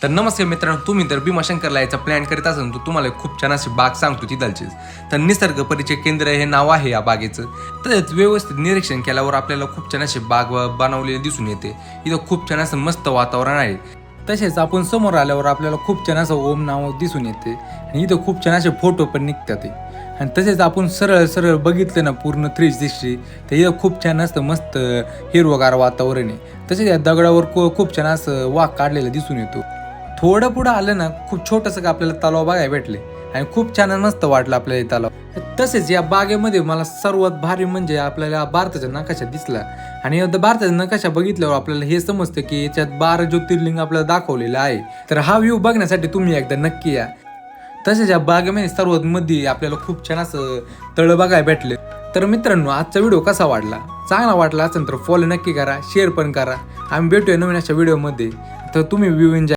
तर नमस्कार मित्रांनो, तुम्ही तर भीमाशंकरला यायचा प्लॅन करीत असाल तर तुम्हाला खूप छान अशी बाग सांगतो तिथलचीच. तर निसर्ग परिचय केंद्र हे नाव आहे या बागेचं. तसेच व्यवस्थित निरीक्षण केल्यावर आपल्याला खूप छान अशी बाग बनवलेली दिसून येते. इथं खूप छान असं मस्त वातावरण आहे. तसेच आपण समोर आल्यावर आपल्याला खूप छान असं ओम नाव दिसून येते आणि इथं खूप छान असे फोटो पण निघतात. आणि तसेच आपण सरळ सरळ बघितलं ना पूर्ण 360 तर इथं खूप छान असतं मस्त हिरवगार वातावरण आहे. तसेच या दगडावर खूप छान असं वाघ काढलेलं दिसून येतो. थोडं पुढं आलं ना खूप छोटंसं का आपल्याला तलाव बघायला भेटले आणि खूप छान मस्त वाटलं आपल्याला हे तलाव. तसेच या बागेमध्ये मला सर्वात भारी म्हणजे आपल्याला भारताचा नकाशा दिसला आणि भारताचा नकाशा बघितल्यावर आपल्याला हे समजतं की याच्यात 12 ज्योतिर्लिंग आपल्याला दाखवलेलं आहे. तर हा व्ह्यू बघण्यासाठी तुम्ही एकदा नक्की या. तसेच या बागेमध्ये सर्वात मध्ये आपल्याला खूप छान असं तळ बघायला भेटले. तर मित्रांनो, आजचा व्हिडिओ कसा वाटला? चांगला वाटला असेल तर फॉलो नक्की करा, शेअर पण करा. आम्ही भेटूया नवीन अशा व्हिडिओमध्ये. तर तुम्ही व्ह्यू एन्जॉय